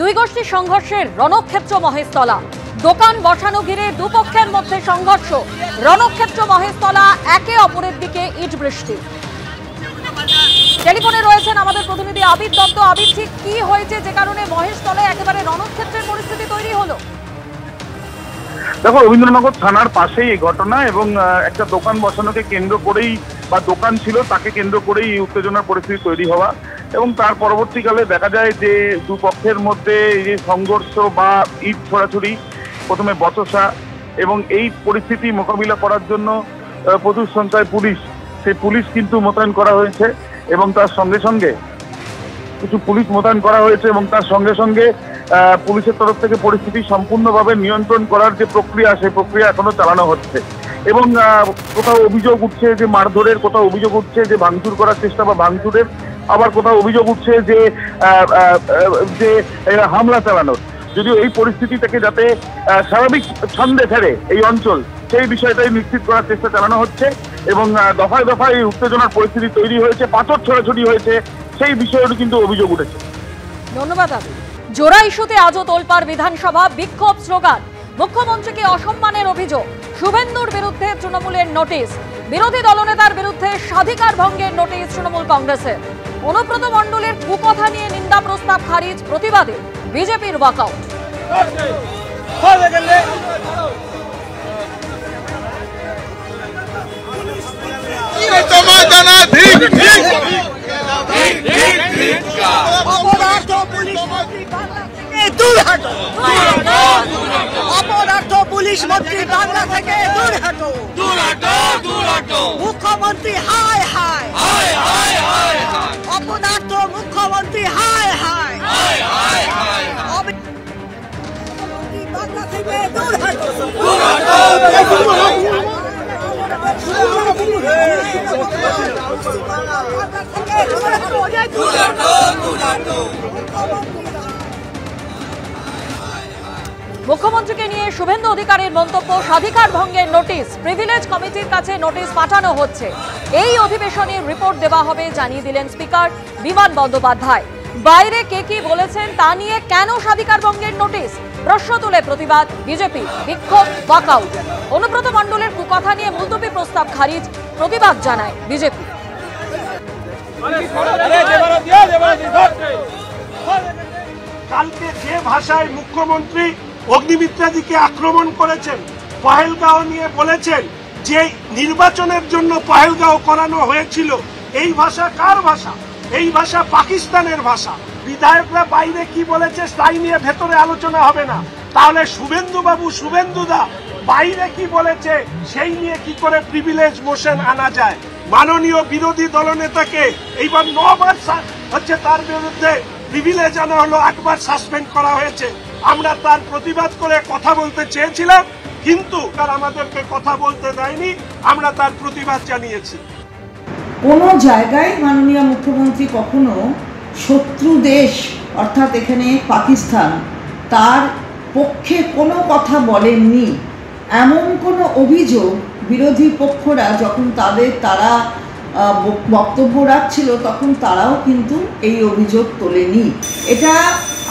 দুই গোষ্ঠীর সংঘর্ষের রণক্ষেত্র মহেশতলা। দোকান বসানো ঘিরে দুপক্ষের মধ্যে সংঘর্ষ। রণক্ষেত্র মহেশতলা, একে অপরের দিকে ইট বৃষ্টি। টেলিফোনে রয়েছেন আমাদের প্রতিনিধি আবির দত্ত। আবির, ঠিক কি হয়েছে যে কারণে মহেশতলায় একেবারে রণক্ষেত্রের পরিস্থিতি তৈরি হলো? দেখো, রবীন্দ্রনগর থানার পাশেই এই ঘটনা এবং একটা দোকান বসানোকে কেন্দ্র করেই বা দোকান ছিল তাকে কেন্দ্র করেই এই উত্তেজনার পরিস্থিতি তৈরি হওয়া এবং তার পরবর্তীকালে দেখা যায় যে দুপক্ষের মধ্যে এই যে সংঘর্ষ বা ইট ছোড়াছুড়ি, প্রথমে বচসা এবং এই পরিস্থিতি মোকাবিলা করার জন্য প্রচুর সংখ্যায় সেই পুলিশ কিন্তু মোতায়েন করা হয়েছে এবং তার সঙ্গে সঙ্গে কিছু পুলিশ মোতায়েন করা হয়েছে এবং তার সঙ্গে সঙ্গে পুলিশের তরফ থেকে পরিস্থিতি সম্পূর্ণভাবে নিয়ন্ত্রণ করার যে প্রক্রিয়া, সেই প্রক্রিয়া এখনো চালানো হচ্ছে এবং কোথাও অভিযোগ উঠছে যে মারধরের, কোথাও অভিযোগ উঠছে যে ভাঙচুর করার চেষ্টা বা ভাঙচুরের, আবার কোথাও অভিযোগ উঠছে যে হামলা চালানোর। যদিও এই পরিস্থিতি থেকে যাতে স্বাভাবিক ছন্দে ফেরে এই অঞ্চল, সেই বিষয়টাই নিশ্চিত করার চেষ্টা চালানো হচ্ছে এবং দফায় দফায় এই উত্তেজনার পরিস্থিতি তৈরি হয়েছে, পাথর ছোড়াছুড়ি হয়েছে, সেই বিষয়েও কিন্তু অভিযোগ উঠেছে। ধন্যবাদ। জোড়া ইস্যুতে আজও তোলপাড় বিধানসভা, বিক্ষোভ স্লোগান। মুখ্যমন্ত্রীকে অসম্মানের অভিযোগ, শুভেন্দুর বিরুদ্ধে তৃণমূলের নোটিশ, বিরোধী দলনেতার বিরুদ্ধে স্বাধিকার ভঙ্গের নোটিশ তৃণমূল কংগ্রেসের। অনুব্রত মণ্ডলের কুকথা নিয়ে নিন্দা প্রস্তাব খারিজ, প্রতিবাদে বিজেপির ওয়াকআউট। অপরাধ পুলিশ মন্ত্রী বাংলা থেকে দূর হাঁটো, মুখ্যমন্ত্রী হায় হায়, অপরাধ মুখ্যমন্ত্রী হায় হায়, বাংলা থেকে দূর হাঁটো। মুখ্যমন্ত্রীকে নিয়ে শুভেন্দু অধিকারীর মন্তব্য, স্বাধিকার ভঙ্গের নোটিশ, প্রিভিলেজ কমিটির কাছে নোটিশ পাঠানো হচ্ছে। এই অধিবেশনে রিপোর্ট দেওয়া হবে জানিয়ে দিলেন স্পিকার বিমান বন্দ্যোপাধ্যায়। বাইরে কে কি বলেছেন তা নিয়ে কেন স্বাধিকার ভঙ্গের নোটিশ, প্রশ্ন তুলে প্রতিবাদ বিজেপি, বিক্ষোভ ওয়াকআউট। অনুব্রত মণ্ডলের কুকথা নিয়ে মুলতবি প্রস্তাব খারিজ, প্রতিবাদ জানায় বিজেপি। কালকে যে ভাষায় মুখ্যমন্ত্রী অগ্নিমিত্রাদিকে আক্রমণ করেছেন, পহেলগাঁও নিয়ে বলেছেন যে নির্বাচনের জন্য পহেলগাঁও করানো হয়েছিল, এই ভাষা কার ভাষা? এই ভাষা পাকিস্তানের ভাষা। বিধায়করা বাইরে কি বলেছে তাই নিয়ে ভেতরে আলোচনা হবে না, তাহলে শুভেন্দু বাবু, শুভেন্দুদা বাইরে কি বলেছে সেই নিয়ে কি করে প্রিভিলেজ মোশন আনা যায়? মাননীয় বিরোধী দলনেতাকে এইবার 9 বার হচ্ছে তার বিরুদ্ধে প্রিভিলেজ আনা হলো, 8 বার সাসপেন্ড করা হয়েছে। আমরা তার প্রতিবাদ করে কথা বলতে চেয়েছিলাম, কিন্তু তার আমাদেরকে কথা বলতে দেয়নি, আমরা তার প্রতিবাদ জানিয়েছি। কোনো জায়গায় মাননীয় মুখ্যমন্ত্রী কখনো শত্রু দেশ অর্থাৎ এখানে পাকিস্তান তার পক্ষে কোনো কথা বলেননি। এমন কোনো অভিযোগ বিরোধী পক্ষরা যখন তারা বক্তব্য রাখছিল তখন তারাও কিন্তু এই অভিযোগ তোলেনি। এটা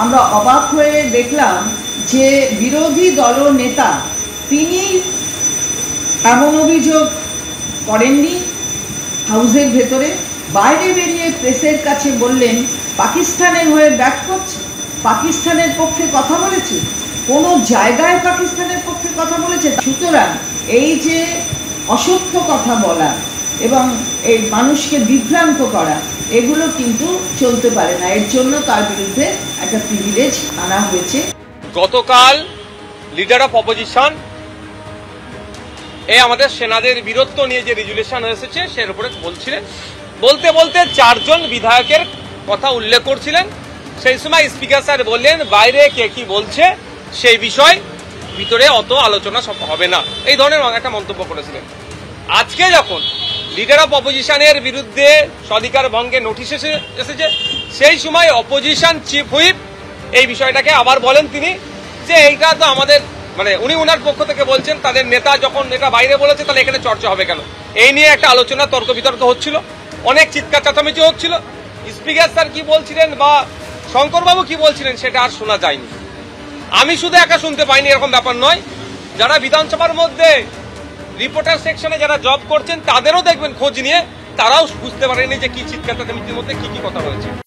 আমরা অবাক হয়ে দেখলাম যে বিরোধী দলনেতা তিনি এমন অভিযোগ করেননি হাউসের ভেতরে, বাইরে বেরিয়ে প্রেসের কাছে বললেন পাকিস্তানের হয়ে ব্যাট করছে, পাকিস্তানের পক্ষে কথা বলেছে, কোনো জায়গায় পাকিস্তানের পক্ষে কথা বলেছে। সুতরাং এই যে অসত্য কথা বলা এবং এই মানুষকে বিভ্রান্ত করা, এগুলো কিন্তু চলতে পারে না। এর জন্য তার বিরুদ্ধে একটা প্রিভিলেজ আনা হয়েছে। গতকাল লিডার অফ অপোজিশন আমাদের সেনাদের বীরত্ব নিয়ে যে রেজুলেশন এসেছে সের উপরে বলছিলেন, বলতে 4 জন বিধায়কের কথা উল্লেখ করছিলেন। সেই সময় স্পিকার স্যার বললেন বাইরে কে কি বলছে সেই বিষয় ভিতরে অত আলোচনা হবে না, এই ধরনের একটা মন্তব্য করেছিলেন। আজকে যখন লিডার অফ অপোজিশনের বিরুদ্ধে স্বাধিকার ভঙ্গের নোটিশ এসেছে, সেই সময় অপোজিশন চিফ হুইপ এই বিষয়টাকে আবার বলেন তিনি যে এইটা তো আমাদের উনি ওনার পক্ষ থেকে বলছেন তাদের নেতা যখন এটা বাইরে বলেছে তাহলে এখানে চর্চা হবে কেন, এই নিয়ে একটা আলোচনা তর্ক বিতর্ক হচ্ছিল, অনেক চিৎকার চেঁচামেচি হচ্ছিল। স্পিকার স্যার কি বলছিলেন বা শঙ্করবাবু কি বলছিলেন সেটা আর শোনা যায়নি। আমি শুধু একা শুনতে পাইনি, এরকম ব্যাপার নয়। যারা বিধানসভার মধ্যে রিপোর্টার সেকশনে যারা জব করছেন তাদেরও দেখবেন খোঁজ নিয়ে, তারাও বুঝতে পারেনি যে কি চিৎকার চেঁচামেচির মধ্যে কি কি কথা রয়েছে।